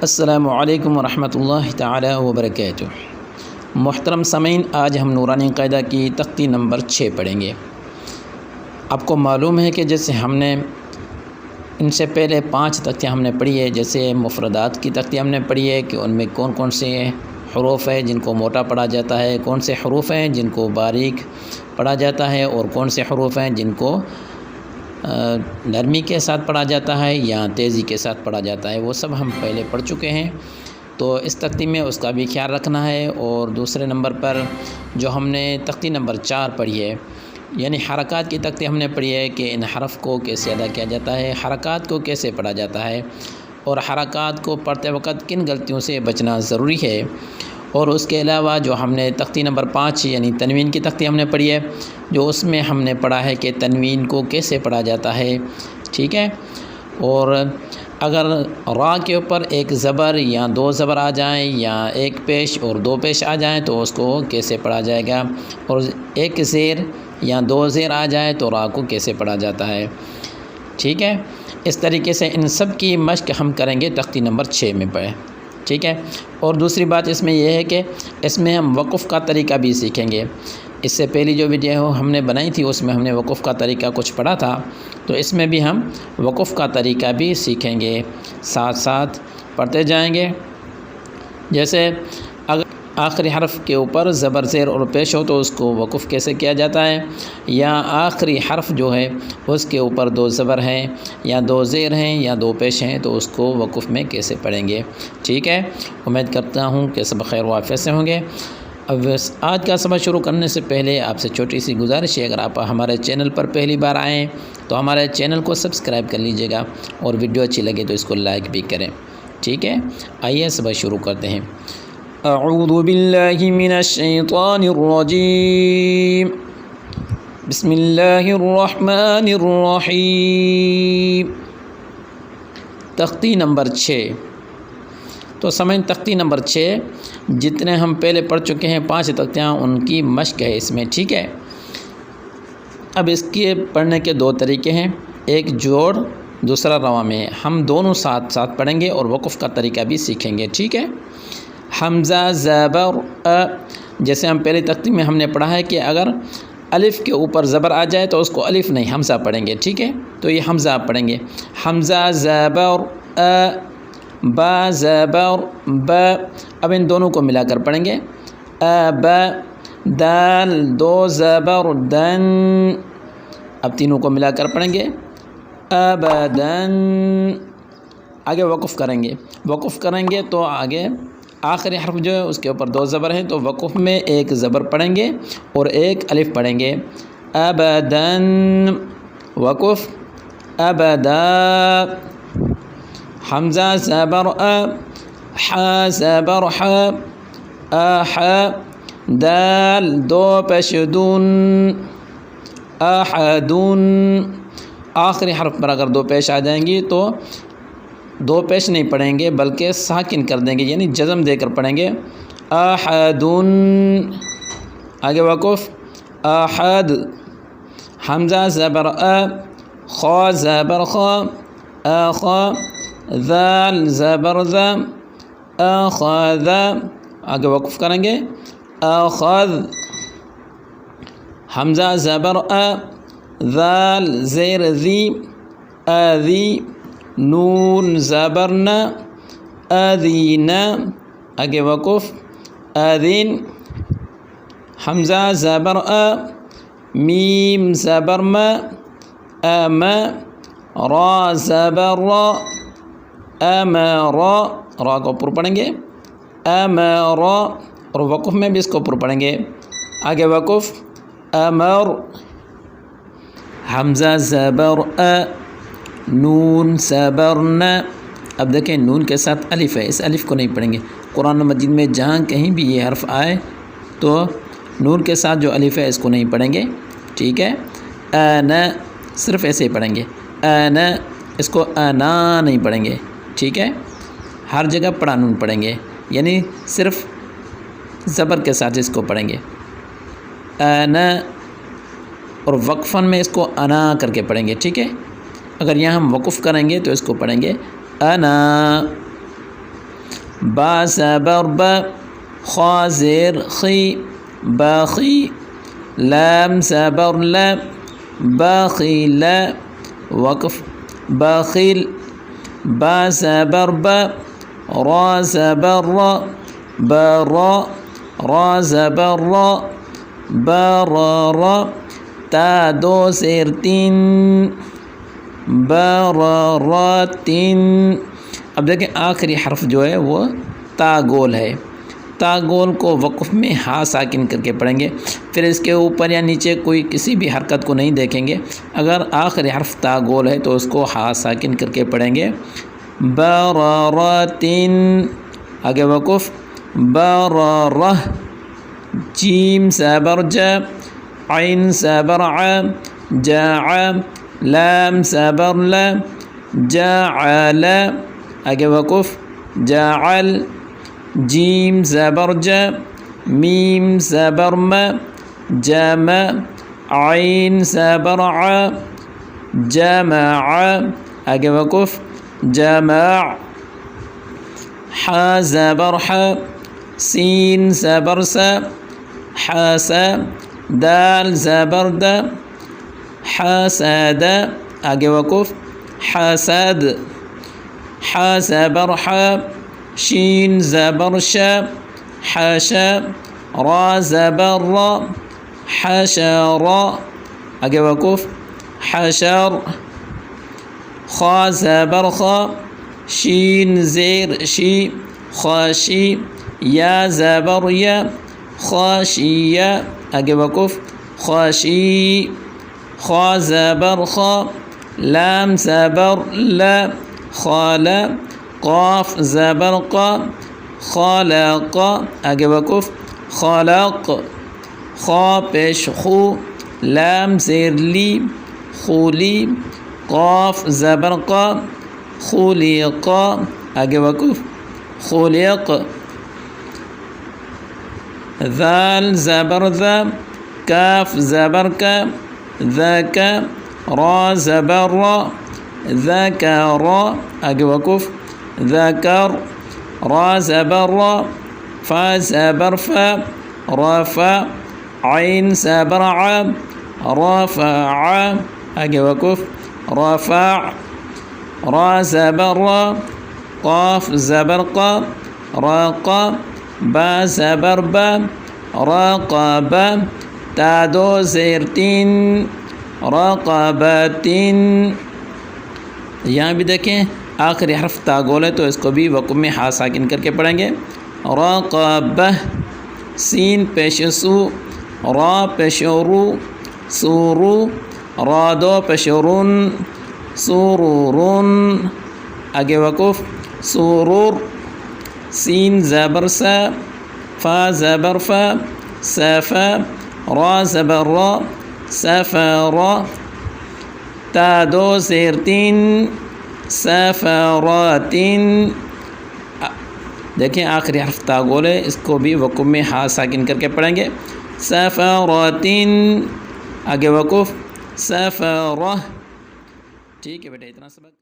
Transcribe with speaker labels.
Speaker 1: السلام علیکم ورحمۃ اللہ تعالی وبرکاتہ۔ محترم سامعین، آج ہم نورانی قاعدہ کی تختی نمبر 6 پڑھیں گے۔ آپ کو معلوم ہے کہ جیسے ہم نے ان سے پہلے 5 تختیاں ہم نے پڑھی ہے، جیسے مفردات کی تختی ہم نے پڑھی ہے کہ ان میں کون کون سے حروف ہیں جن کو موٹا پڑھا جاتا ہے، کون سے حروف ہیں جن کو باریک پڑھا جاتا ہے، اور کون سے حروف ہیں جن کو نرمی کے ساتھ پڑھا جاتا ہے یا تیزی کے ساتھ پڑھا جاتا ہے، وہ سب ہم پہلے پڑھ چکے ہیں۔ تو اس تختی میں اس کا بھی خیال رکھنا ہے۔ اور دوسرے نمبر پر جو ہم نے تختی نمبر 4 پڑھی ہے، یعنی حرکات کی تختی ہم نے پڑھی ہے کہ ان حرف کو کیسے ادا کیا جاتا ہے، حرکات کو کیسے پڑھا جاتا ہے، اور حرکات کو پڑھتے وقت کن غلطیوں سے بچنا ضروری ہے۔ اور اس کے علاوہ جو ہم نے تختی نمبر 5 یعنی تنوین کی تختی ہم نے پڑھی ہے، جو اس میں ہم نے پڑھا ہے کہ تنوین کو کیسے پڑھا جاتا ہے، ٹھیک ہے۔ اور اگر را کے اوپر ایک زبر یا 2 زبر آ جائیں یا ایک پیش اور 2 پیش آ جائیں تو اس کو کیسے پڑھا جائے گا، اور ایک زیر یا 2 زیر آ جائے تو را کو کیسے پڑھا جاتا ہے، ٹھیک ہے۔ اس طریقے سے ان سب کی مشق ہم کریں گے تختی نمبر 6 میں پڑھیں، ٹھیک ہے۔ اور دوسری بات اس میں یہ ہے کہ اس میں ہم وقف کا طریقہ بھی سیکھیں گے۔ اس سے پہلی جو ویڈیو ہم نے بنائی تھی اس میں ہم نے وقف کا طریقہ کچھ پڑھا تھا، تو اس میں بھی ہم وقف کا طریقہ بھی سیکھیں گے، ساتھ ساتھ پڑھتے جائیں گے۔ جیسے اگر آخری حرف کے اوپر زبر زیر اور پیش ہو تو اس کو وقف کیسے کیا جاتا ہے، یا آخری حرف جو ہے اس کے اوپر 2 زبر ہیں یا 2 زیر ہیں یا 2 پیش ہیں تو اس کو وقف میں کیسے پڑھیں گے، ٹھیک ہے۔ امید کرتا ہوں کہ سب خیر و عافیت سے ہوں گے۔ اب آج کا سبق شروع کرنے سے پہلے آپ سے چھوٹی سی گزارش ہے، اگر آپ ہمارے چینل پر پہلی بار آئیں تو ہمارے چینل کو سبسکرائب کر لیجئے گا، اور ویڈیو اچھی لگے تو اس کو لائک بھی کریں، ٹھیک ہے۔ آئیے سبق شروع کرتے ہیں۔ اعوذ باللہ من الشیطان الرجیم، بسم اللہ الرحمن الرحیم۔ تختی نمبر 6 تو سمجھ تختی نمبر 6 جتنے ہم پہلے پڑھ چکے ہیں 5 تختیاں ان کی مشق ہے اس میں، ٹھیک ہے۔ اب اس کے پڑھنے کے 2 طریقے ہیں، ایک جوڑ دوسرا رواں میں، ہم دونوں ساتھ ساتھ پڑھیں گے اور وقف کا طریقہ بھی سیکھیں گے، ٹھیک ہے۔ حمزہ زبر جیسے ہم پہلی تختی میں ہم نے پڑھا ہے کہ اگر الف کے اوپر زبر آ جائے تو اس کو الف نہیں حمزہ پڑھیں گے، ٹھیک ہے۔ تو یہ حمزہ آپ پڑھیں گے، حمزہ زبر با زبر ب۔ اب ان دونوں کو ملا کر پڑھیں گے، ب دال 2 زبر دن۔ اب تینوں کو ملا کر پڑھیں گے، ابدن۔ آگے وقف کریں گے، وقف کریں گے تو آگے آخری حرف جو ہے اس کے اوپر 2 زبر ہیں تو وقف میں ایک زبر پڑھیں گے اور ایک الف پڑھیں گے، ابدن وقف ابدا۔ حمزہ زبر ح زبر ح اح دال 2 پیش دون احدون۔ آخری حرف پر اگر 2 پیش آ جائیں گی تو 2 پیش نہیں پڑھیں گے بلکہ ساکن کر دیں گے، یعنی جزم دے کر پڑھیں گے، احدون۔ آگے وقف احد۔ حمزہ زبر خا زبر خا اخ ذال زبر ذ اخذ۔ آگے وقف کریں گے، اخذ۔ حمزہ زبر ذال زیر ذی اذی نون زبر ن اذین۔ آگے وقف اذین۔ حمزہ زبر میم زبر م ام را زبر را امر۔ را کو پر پڑھیں گے، امر، اور وقف میں بھی اس کو پر پڑھیں گے۔ آگے وقف امر۔ حمزہ زبر نون زبر ن۔ اب دیکھیں نون کے ساتھ الف ہے، اس الف کو نہیں پڑھیں گے۔ قرآن مجید میں جہاں کہیں بھی یہ حرف آئے تو نون کے ساتھ جو الف ہے اس کو نہیں پڑھیں گے، ٹھیک ہے۔ انا صرف ایسے ہی پڑھیں گے، انا، اس کو انا نہیں پڑھیں گے، ٹھیک ہے۔ ہر جگہ پڑھا نون پڑھیں گے، یعنی صرف زبر کے ساتھ اس کو پڑھیں گے، انا، اور وقفاً میں اس کو انا کر کے پڑھیں گے، ٹھیک ہے۔ اگر یہاں ہم وقف کریں گے تو اس کو پڑھیں گے انا۔ با زبر با، خا زیر خی باخی، لام زبر لا باخیل، وقف باخیل، با زبر با، را زبر را برا، را زبر را برارا، تا دو زیر تین براراتین۔ اب دیکھیں آخری حرف جو ہے وہ تا گول ہے، تا گول کو وقف میں ہا ساکن کر کے پڑھیں گے، پھر اس کے اوپر یا نیچے کوئی کسی بھی حرکت کو نہیں دیکھیں گے۔ اگر آخری حرف تا گول ہے تو اس کو ہا ساکن کر کے پڑھیں گے، براراتین، آگے وقف برارہ، جیم زبر جا، عین زبر ع، جاع، لام زبر لا، جعل، آگے وقف جعل، جیم زبر جا، میم زبر ما، جمع، عین زبر ع، جمع، آگے وقف جمع، حا زبر حا، سین زبر سا، حاسا، دال زبر دا، حاسد، آگے وقف حسد، حا زبر حا، شین زبر شا، حاشا، را زبر را، حشر، آگے وقف حشر، خا زبر خا، شین زیر شی، خاشی، یا زبر یا، خاشیہ، آگے وقف خاشی، خا زبر خا، لام زبر لا، خال، قاف زبر قا، خالق، آگے وقف خالق، خا پیش خو، لام زیر لی، خولی، قاف زبر قا، خلق، آگے وقف خلق، ذال زبر ذا، کاف زبر کا، ذاک، را زبر را، ذکر، آگے وقف ذکر، را زبر را، فا زبر فا، رفع، عین زبر ع، رفع، آگے وقف رفع، را زبر را، قاف زبر قا، راقا، با زبر با، راقبا، تا دو زیر تین راقباتین۔ یہاں بھی دیکھیں آخری حرف تا گول ہے تو اس کو بھی وقف میں ہا ساکن کر کے پڑھیں گے، راقبہ، سین پیش سو، را پیش رو، سورو، را دو پیش رون، سورورون، آگے وقف سورور، سین زبر سا، فا زبر فا، سفا، را زبر را، سفرا، تا دو زیر تین سفراتین۔ دیکھیں آخری حرف تا گول ہے، اس کو بھی وقف میں ہا ساکن کر کے پڑھیں گے، سفراتین، آگے وقف سفرہ۔ ٹھیک ہے بیٹا، اتنا سبق